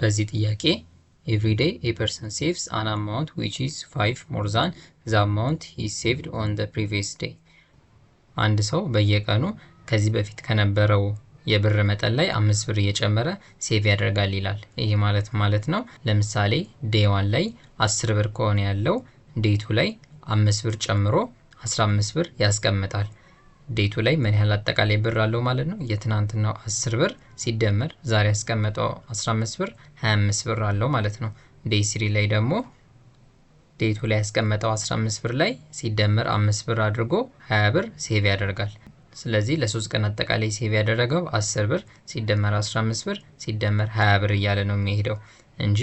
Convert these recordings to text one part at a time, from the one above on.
በዚህ ጥያቄ every day a person saves an amount which is 5 more than the amount he saved on the previous day። አንድ ሰው በየቀኑ ከዚህ በፊት ከነበረው የብር መጠን ላይ 5 ብር እየጨመረ ሴቭ ያደርጋል ይላል። ይሄ ማለት ነው ለምሳሌ ዴይ 1 ላይ 10 ብር ከሆነ ያለው ዴይ 2 ላይ 5 ብር ጨምሮ 15 ብር ያስቀምጣል። ዴይ 2 ላይ ምን ያህል አጠቃላይ ብር አለው ማለት ነው? የትናንትናው 10 ብር ሲደመር ዛሬ ያስቀመጠው 15 ብር 25 ብር አለው ማለት ነው። ዴይ 3 ላይ ደግሞ ዴይ 2 ላይ ያስቀመጠው 15 ብር ላይ ሲደመር 5 ብር አድርጎ 20 ብር ሴቭ ያደርጋል። ስለዚህ ለ3 ቀን አጠቃላይ ሴቭ ያደረገው 10 ብር ሲደመር 15 ብር ሲደመር 20 ብር እያለ ነው የሚሄደው እንጂ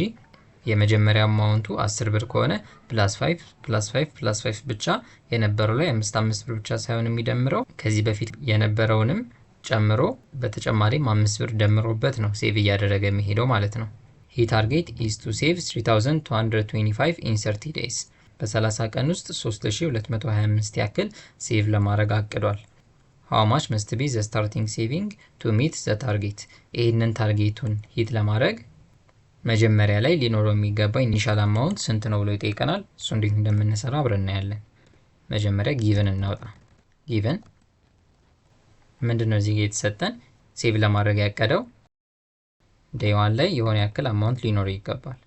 የመጀመሪያው አማውንቱ 10 ብር ከሆነ +5 ብቻ የነበረው ላይ 5 ብር ብቻ ሳይሆን የሚደምረው ከዚህ በፊት የነበረውንም ጨምሮ በተጨማሪም 5 ብር ደምሮበት ነው ሴቭ እያደረገ የሚሄደው ማለት ነው። ሂ ታርጌት ኢዝ ቱ ሴቭ 3225 ኢን 30 ዴይስ። በ30 ቀን ውስጥ 3225 ያክል ሴቭ ለማድረግ አቅዷል። ሃው ማች መስት ቢ ዘ ስታርቲንግ ሴቪንግ ቱ ሚት ዘ ታርጌት። ይህንን ታርጌቱን ሂት ለማድረግ መጀመሪያ ላይ ሊኖረው የሚገባ ኢኒሻል አማውንት ስንት ነው ብሎ ይጠይቀናል። እሱ እንዴት እንደምንሰራ አብረን እናያለን። መጀመሪያ ጊቨን እናውጣ። ጊቨን ምንድነው? እዚህ ጋር የተሰጠን ሴቭ ለማድረግ ያቀደው ዴይ 1 ላይ የሆነ ያክል አማውንት ሊኖረው ይገባል።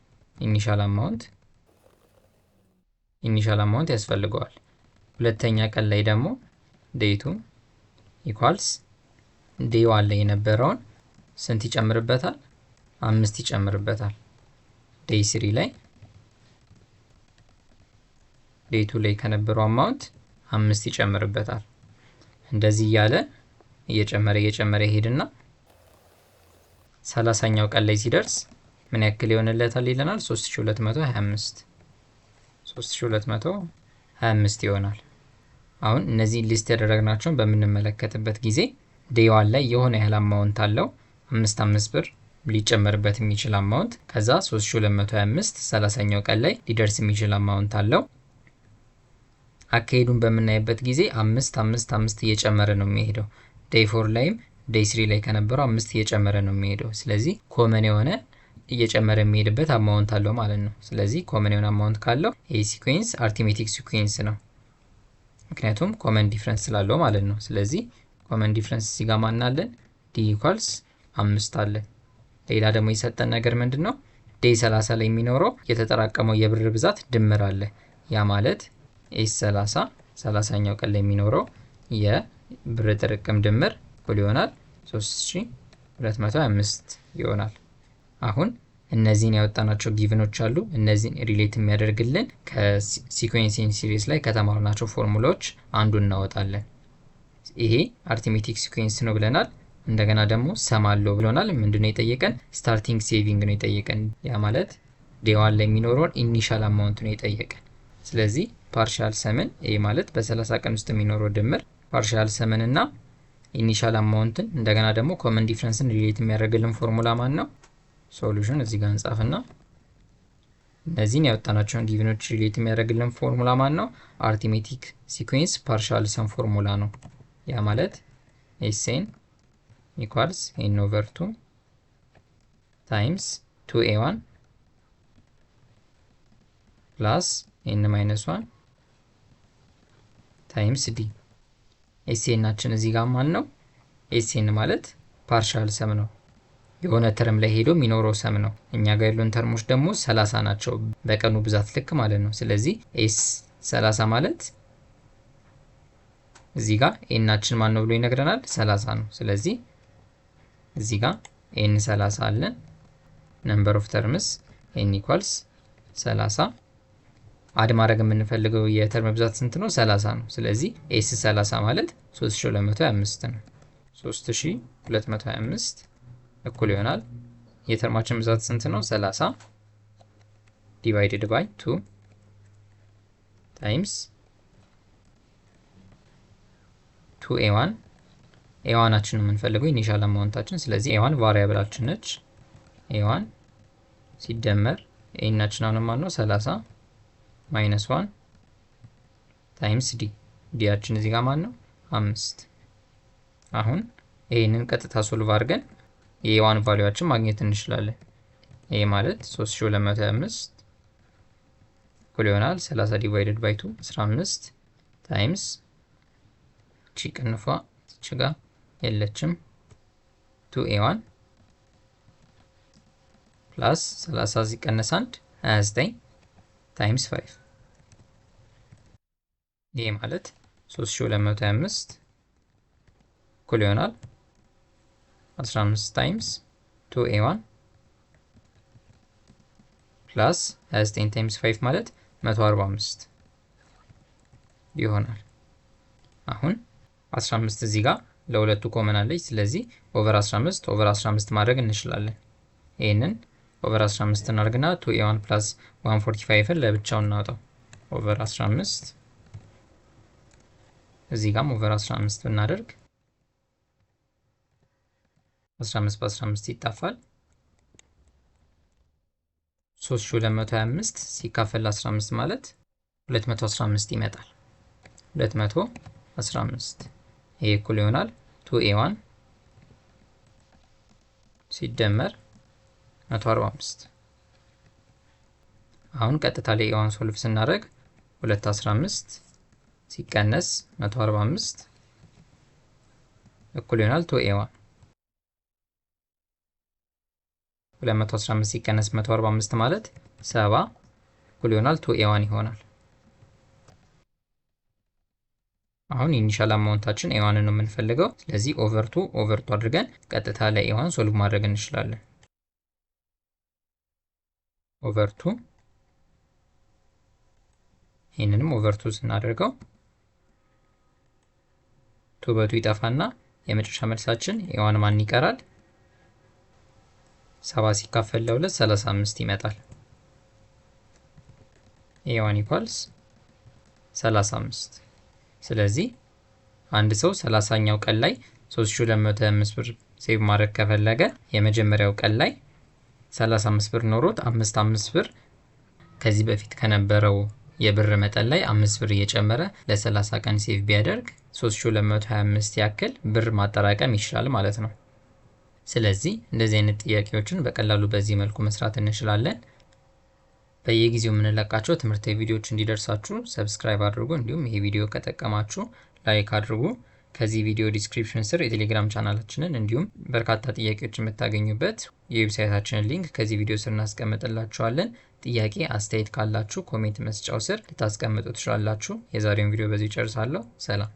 ኢኒሻል አማውንት ያስፈልገዋል። ሁለተኛ ቀን ላይ ደግሞ ዴይ 2 ኢኳልስ ዴይ 1 ላይ የነበረውን ስንት ይጨምርበታል? 5 ይጨምርበታል። ዴይ 3 ላይ ዴይ 2 ላይ ከነበረው አማውንት 5 ይጨምርበታል። እንደዚህ እያለ እየጨመረ ይሄድና 30ኛው ቀን ላይ ሲደርስ ምን ያክል ይሆንለታል ይለናል? 3225 ይሆናል። አሁን እነዚህ ሊስት ያደረግናቸውን በምንመለከትበት ጊዜ ዴይ 1 ላይ የሆነ ያህል አማውንት አለው 5 ብር ሊጨመርበት የሚችል አማውንት፣ ከዛ 3225 30ኛው ቀን ላይ ሊደርስ የሚችል አማውንት አለው። አካሄዱን በምናይበት ጊዜ 5 እየጨመረ ነው የሚሄደው። ዴይ 4 ላይም ዴይ 3 ላይ ከነበረው 5 እየጨመረ ነው የሚሄደው። ስለዚህ ኮመን የሆነ እየጨመረ የሚሄድበት አማውንት አለው ማለት ነው። ስለዚህ ኮመን የሆነ አማውንት ካለው ይህ ሲኩዌንስ አርቲሜቲክ ሲኩዌንስ ነው፣ ምክንያቱም ኮመን ዲፍረንስ ስላለው ማለት ነው። ስለዚህ ኮመን ዲፍረንስ እዚህ ጋር ማን አለን? ዲ ኢኳልስ 5 አለን። ሌላ ደግሞ የሰጠን ነገር ምንድን ነው? ዴይ 30 ላይ የሚኖረው የተጠራቀመው የብር ብዛት ድምር አለ። ያ ማለት ኤስ 30ኛው ቀን ላይ የሚኖረው የብር ጥርቅም ድምር እኩል ይሆናል 3225 ይሆናል። አሁን እነዚህን ያወጣናቸው ጊቭኖች አሉ። እነዚህን ሪሌት የሚያደርግልን ከሲኩዌንሲንግ ሲሪስ ላይ ከተማርናቸው ፎርሙላዎች አንዱ እናወጣለን። ይሄ አርቲሜቲክ ሲኩዌንስ ነው ብለናል። እንደገና ደግሞ ሰም አለው ብሎናል። ምንድነው የጠየቀን? ስታርቲንግ ሴቪንግ ነው የጠየቀን። ያ ማለት ዴይ 1 ላይ የሚኖረውን ኢኒሻል አማውንት ነው የጠየቀን። ስለዚህ ፓርሻል ሰምን ይሄ ማለት በ30 ቀን ውስጥ የሚኖረው ድምር ፓርሻል ሰምን እና ኢኒሻል አማውንትን እንደገና ደግሞ ኮመን ዲፍረንስን ሪሌት የሚያደርግልን ፎርሙላ ማን ነው? ሶሉሽን እዚህ ጋር እንጻፍና እነዚህን ያወጣናቸውን ጊቭኖች ሪሌት የሚያደርግልን ፎርሙላ ማን ነው? አርቲሜቲክ ሲኩዌንስ ፓርሻል ሰም ፎርሙላ ነው። ያ ማለት ኤስኤን ኢኳልስ ኤን ኦቨር 2 ታይምስ 2a1 ፕላስ ኤን ማይነስ 1 ታይምስ ዲ። ኤስኤናችን እዚህ ጋር ማን ነው? ኤስኤን ማለት ፓርሻል ሰም ነው፣ የሆነ ተርም ላይ ሄዶ የሚኖረው ሰም ነው። እኛ ጋር ያሉን ተርሞች ደግሞ 30 ናቸው፣ በቀኑ ብዛት ልክ ማለት ነው። ስለዚህ ኤስ 30 ማለት እዚህ ጋር ኤናችን ማን ነው ብሎ ይነግረናል? 30 ነው። ስለዚህ እዚህ ጋር ኤን 30 አለን። ነምበር ኦፍ ተርምስ ኤን ኢኳልስ 30። አድ ማድረግ የምንፈልገው የተርም ብዛት ስንት ነው? 30 ነው። ስለዚህ ኤስ 30 ማለት 3225 ነው። 3225 እኩል ይሆናል የተርማችን ብዛት ስንት ነው? 30 ዲቫይድድ ባይ 2 ታይምስ 2a1 ኤዋናችን ነው የምንፈልገው ኢኒሻል አማውንታችን። ስለዚህ ኤዋን ቫሪያብላችን ነች። ኤዋን ሲደመር ኤናችን አሁን ማለት ነው 30 ማይነስ 1 ታይምስ ዲ። ዲያችን እዚህ ጋር ማለት ነው 5። አሁን ይሄንን ቀጥታ ሶልቭ አድርገን የኤዋን ቫልዩአችን ማግኘት እንችላለን። ይሄ ማለት 3225 እኩል ይሆናል 30 ዲቫይድድ ባይ 2 15 ታይምስ እቺ ቅንፏ እቺ ጋር የለችም 2a1 ፕላስ 30 ሲቀነስ 1 29 ታይምስ 5 ይሄ ማለት 3225 እኩል ይሆናል 15 ታይምስ 2a1 ፕላስ 29 ታይምስ 5 ማለት 145 ይሆናል። አሁን 15 እዚህ ጋር ለሁለቱ ኮመን አለች። ስለዚህ ኦቨር 15 ኦቨር 15 ማድረግ እንችላለን። ይሄንን ኦቨር 15 እናድርግና 2a1 ፕላስ 145ን ለብቻው እናውጣው። ኦቨር 15 እዚህ ጋርም ኦቨር 15 ብናደርግ 15 በ15 ይጣፋል። 3225 ሲካፈል 15 ማለት 215 ይመጣል። 215 ይሄ እኩል ይሆናል 2a1 ሲደመር 145። አሁን ቀጥታ ላይ a1 ሶልቭ ስናደርግ 215 ሲቀነስ 145 እኩል ይሆናል 2a1 215 ሲቀነስ 145 ማለት 70 እኩል ይሆናል 2a1 ይሆናል። አሁን ኢኒሻል አማውንታችን a1 ነው የምንፈልገው። ስለዚህ ኦቨር 2 አድርገን ቀጥታ ላይ a1 ሶልቭ ማድረግ እንችላለን። ኦቨር 2 ይሄንንም ኦቨር 2 ስናደርገው 2 በ2 ይጠፋና የመጨረሻ መልሳችን a1 ማን ይቀራል? 70 ሲካፈል ለ2 35 ይመጣል። a1 ኢኳልስ 35። ስለዚህ አንድ ሰው 30ኛው ቀን ላይ 3225 ብር ሴቭ ማድረግ ከፈለገ የመጀመሪያው ቀን ላይ 35 ብር ኖሮት 5 ብር ከዚህ በፊት ከነበረው የብር መጠን ላይ 5 ብር እየጨመረ ለ30 ቀን ሴቭ ቢያደርግ 3225 ያክል ብር ማጠራቀም ይችላል ማለት ነው። ስለዚህ እንደዚህ አይነት ጥያቄዎችን በቀላሉ በዚህ መልኩ መስራት እንችላለን። በየጊዜው የምንለቃቸው ትምህርታዊ ቪዲዮዎች እንዲደርሳችሁ ሰብስክራይብ አድርጉ። እንዲሁም ይሄ ቪዲዮ ከጠቀማችሁ ላይክ አድርጉ። ከዚህ ቪዲዮ ዲስክሪፕሽን ስር የቴሌግራም ቻናላችንን እንዲሁም በርካታ ጥያቄዎች የምታገኙበት የዌብሳይታችንን ሊንክ ከዚህ ቪዲዮ ስር እናስቀምጥላችኋለን። ጥያቄ አስተያየት ካላችሁ ኮሜንት መስጫው ስር ልታስቀምጡ ትችላላችሁ። የዛሬውን ቪዲዮ በዚህ ጨርሳለሁ። ሰላም።